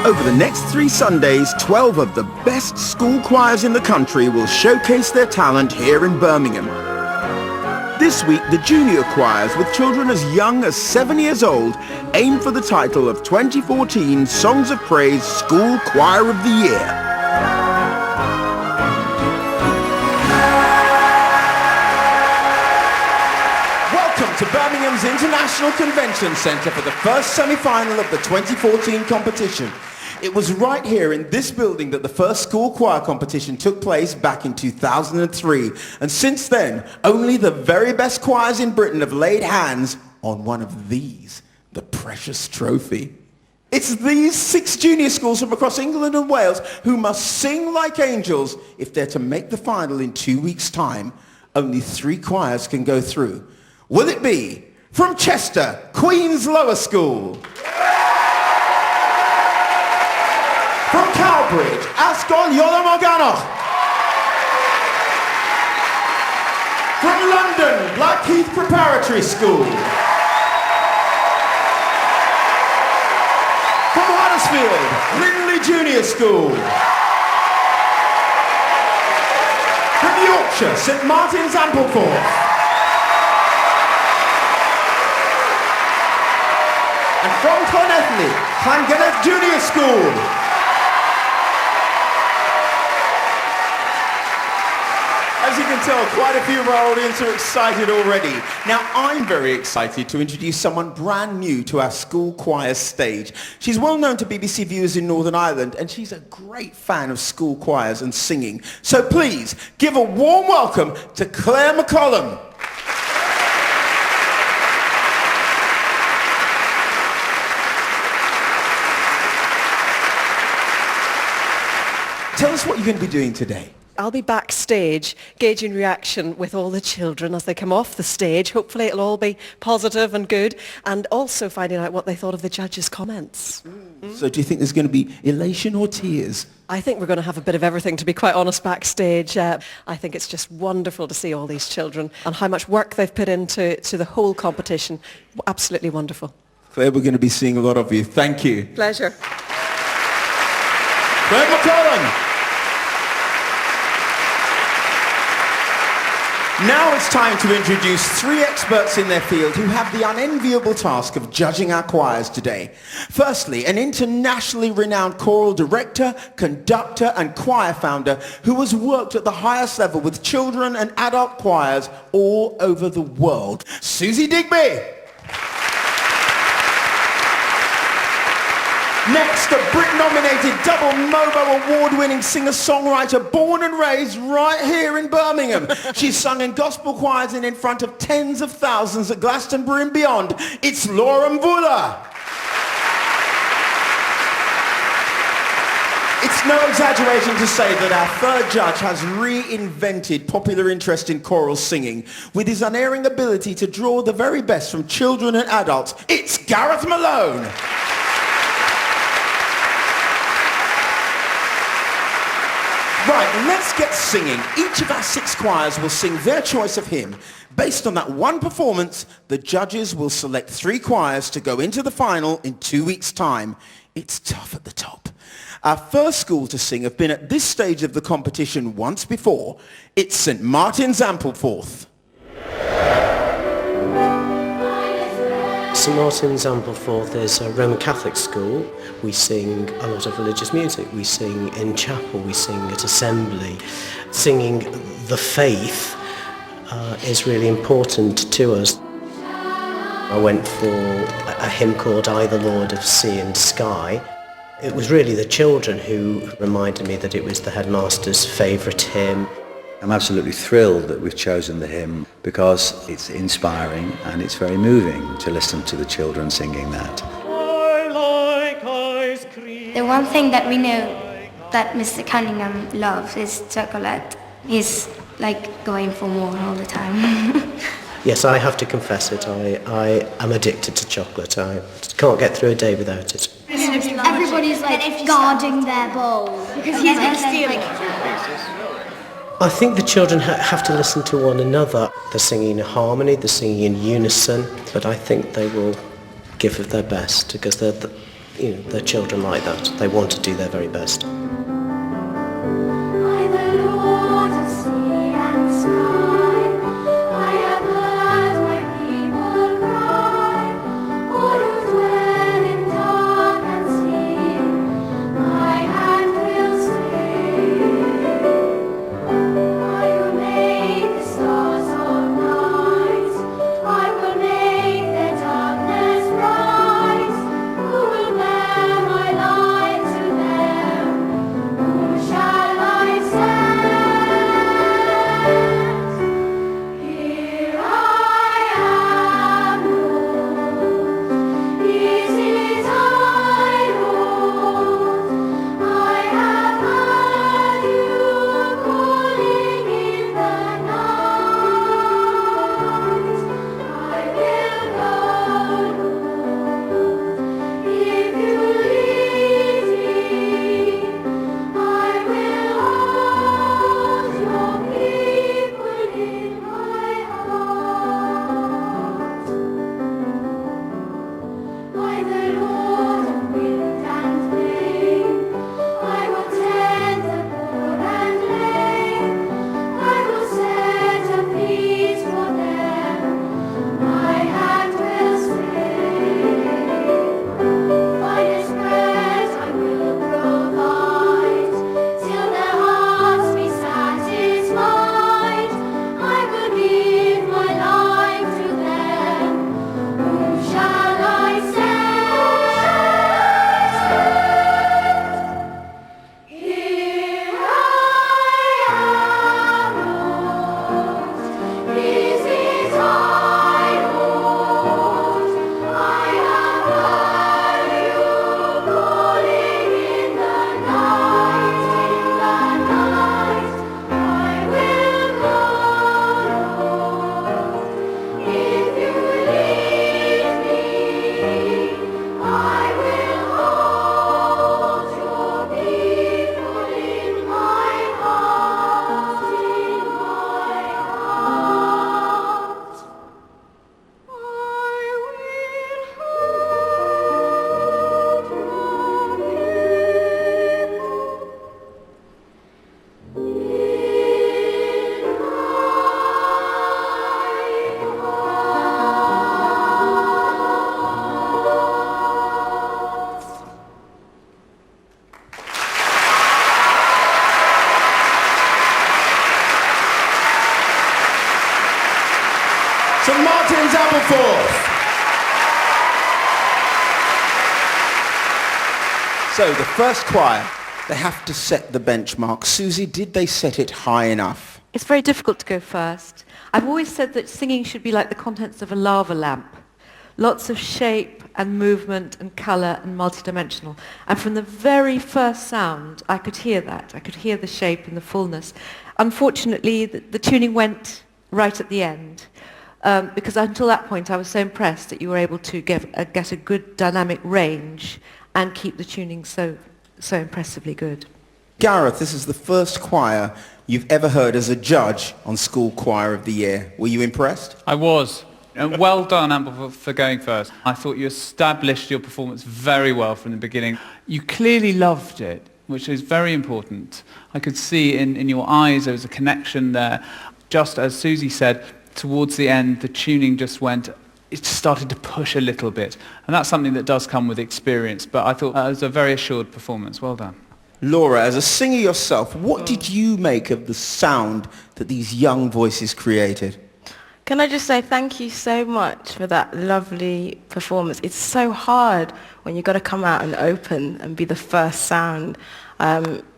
Over the next 3 Sundays, 12 of the best school choirs in the country will showcase their talent here in Birmingham. This week, the junior choirs with children as young as 7 years old aim for the title of 2014 Songs of Praise School Choir of the Year. To Birmingham's International Convention Centre for the first semi-final of the 2014 competition. It was right here in this building that the first school choir competition took place back in 2003. And since then, only the very best choirs in Britain have laid hands on one of these, the precious trophy. It's these 6 junior schools from across England and Wales who must sing like angels if they're to make the final in 2 weeks' time. Only 3 choirs can go through. Will it be from Chester, Queen's Lower School? From Cowbridge, Ascol Yola. From London, Blackheath Preparatory School. From Huddersfield, Lindley Junior School. From Yorkshire, St Martin's Ampleforth. And from Llanelli, Llangeneth Junior School. As you can tell, quite a few of our audience are excited already. Now, I'm very excited to introduce someone brand new to our school choir stage. She's well known to BBC viewers in Northern Ireland, and she's a great fan of school choirs and singing. So please, give a warm welcome to Claire McCollum. Tell us what you're going to be doing today. I'll be backstage gauging reaction with all the children as they come off the stage. Hopefully it'll all be positive and good, and also finding out what they thought of the judges' comments. So do you think there's going to be elation or tears? I think we're going to have a bit of everything, to be quite honest, backstage. I think it's just wonderful to see all these children and how much work they've put into the whole competition. Absolutely wonderful. Claire, we're going to be seeing a lot of you. Thank you. Pleasure. Claire McCollum. Now it's time to introduce 3 experts in their field who have the unenviable task of judging our choirs today. Firstly, an internationally renowned choral director, conductor and choir founder who has worked at the highest level with children and adult choirs all over the world, Susie Digby. Next, a Brit-nominated double Mobo award-winning singer-songwriter born and raised right here in Birmingham. She's sung in gospel choirs and in front of tens of thousands at Glastonbury and beyond. It's Laura Mvula. It's no exaggeration to say that our third judge has reinvented popular interest in choral singing with his unerring ability to draw the very best from children and adults. It's Gareth Malone. Right, let's get singing. Each of our 6 choirs will sing their choice of hymn. Based on that one performance, the judges will select 3 choirs to go into the final in 2 weeks' time. It's tough at the top. Our first school to sing have been at this stage of the competition once before. It's St Martin's Ampleforth. St Martin's Ampleforth is a Roman Catholic school. We sing a lot of religious music. We sing in chapel, we sing at assembly. Singing the faith is really important to us. I went for a hymn called I the Lord of Sea and Sky. It was really the children who reminded me that it was the headmaster's favourite hymn. I'm absolutely thrilled that we've chosen the hymn because it's inspiring and it's very moving to listen to the children singing that. The one thing that we know that Mr. Cunningham loves is chocolate. He's like going for more all the time. Yes, I have to confess it. I am addicted to chocolate. I can't get through a day without it. Everybody's like guarding their bowl because he's going to steal it. I think the children have to listen to one another. They're singing in harmony, they're singing in unison, but I think they will give of their best because they're They're children like that. They want to do their very best. St Martin's Aberforth. So the first choir, they have to set the benchmark. Susie, did they set it high enough? It's very difficult to go first. I've always said that singing should be like the contents of a lava lamp. Lots of shape and movement and colour and multidimensional. And from the very first sound, I could hear that. I could hear the shape and the fullness. Unfortunately, the tuning went right at the end. Because until that point, I was so impressed that you were able to get a good dynamic range and keep the tuning so impressively good. Gareth, this is the first choir you've ever heard as a judge on School Choir of the Year. Were you impressed? I was. And well done, Amber, for going first. I thought you established your performance very well from the beginning. You clearly loved it, which is very important. I could see in your eyes there was a connection there. Just as Susie said, towards the end, the tuning just went, it started to push a little bit. And that's something that does come with experience. But I thought it was a very assured performance. Well done. Laura, as a singer yourself, what did you make of the sound that these young voices created? Can I just say thank you so much for that lovely performance. It's so hard when you've got to come out and open and be the first sound.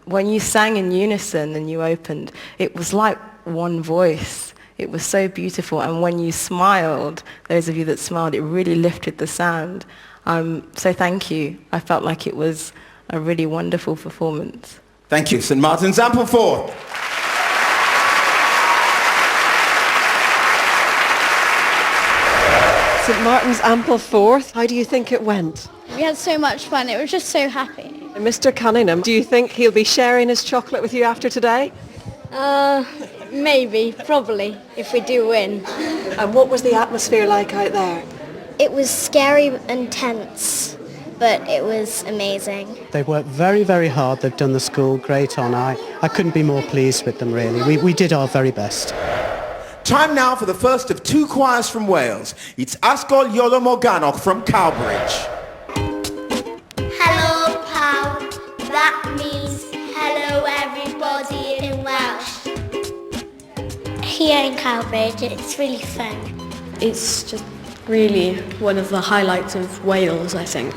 When you sang in unison and you opened, it was like one voice. It was so beautiful. And when you smiled, those of you that smiled, it really lifted the sound. So thank you. I felt like it was a really wonderful performance. Thank you. St Martin's Aberforth. St Martin's Aberforth, how do you think it went? We had so much fun. It was just so happy. Mr Cunningham, do you think he'll be sharing his chocolate with you after today? Maybe, probably, if we do win. And what was the atmosphere like out there? It was scary and tense. but it was amazing. They worked very, very hard. They've done the school great on. I couldn't be more pleased with them, really. We did our very best. Time now for the first of two choirs from Wales. It's Asgol Iolo Morgannwg from Cowbridge. Hello, pal. That means hello, everybody in Welsh. Here in Cowbridge, it's really fun. It's just really one of the highlights of Wales, I think.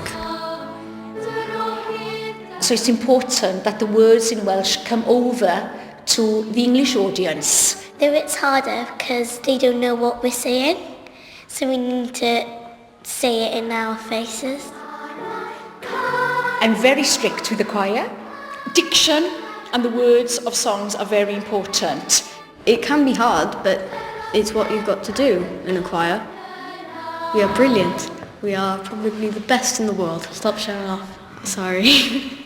So it's important that the words in Welsh come over to the English audience. Though it's harder because they don't know what we're saying, so we need to say it in our faces. I'm very strict with the choir. Diction and the words of songs are very important. It can be hard, but it's what you've got to do in a choir. We are brilliant. We are probably the best in the world. Stop showing off. Sorry.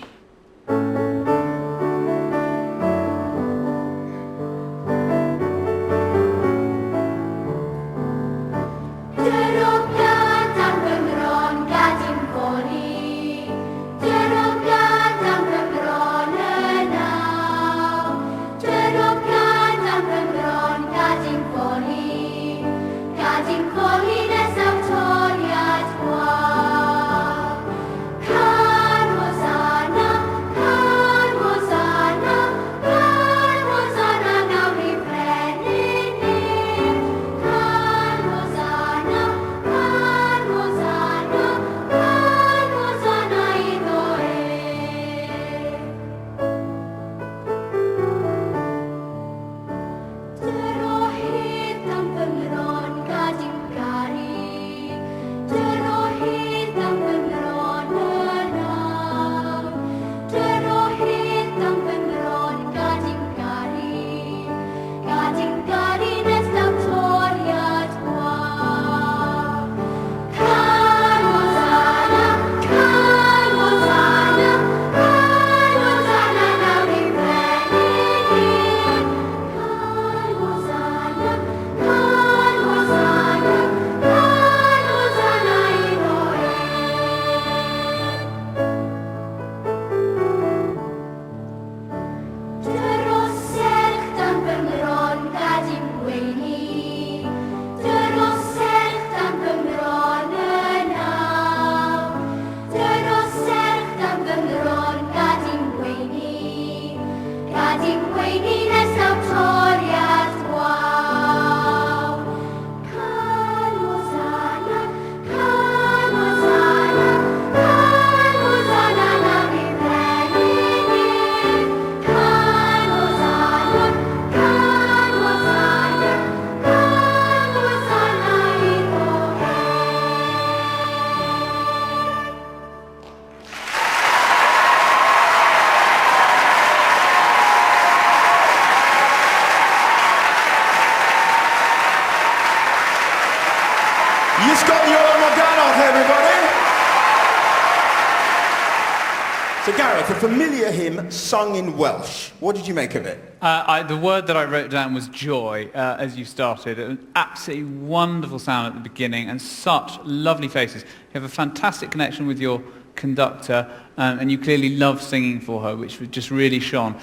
So Gareth, a familiar hymn sung in Welsh. What did you make of it? The word that I wrote down was joy, as you started. An absolutely wonderful sound at the beginning and such lovely faces. You have a fantastic connection with your conductor and you clearly love singing for her, which just really shone.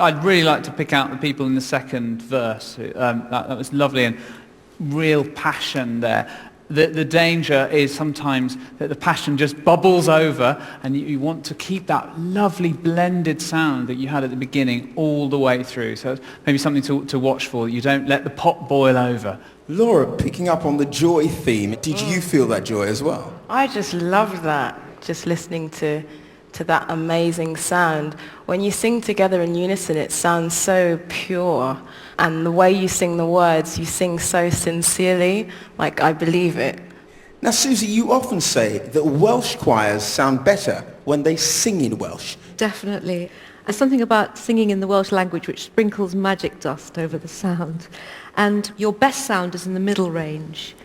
I'd really like to pick out the people in the second verse. That was lovely and real passion there. The danger is sometimes that the passion just bubbles over and you want to keep that lovely blended sound that you had at the beginning all the way through. So it's maybe something to watch for. You don't let the pot boil over. Laura, picking up on the joy theme, did you feel that joy as well? I just loved that, just listening to that amazing sound. When you sing together in unison, it sounds so pure. And the way you sing the words, you sing so sincerely, like I believe it. Now, Susie, you often say that Welsh choirs sound better when they sing in Welsh. Definitely. There's something about singing in the Welsh language which sprinkles magic dust over the sound. And your best sound is in the middle range.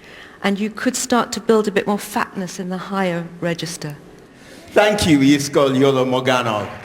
And you could start to build a bit more fatness in the higher register. Thank you, Iysgol Iolo Morgannwg.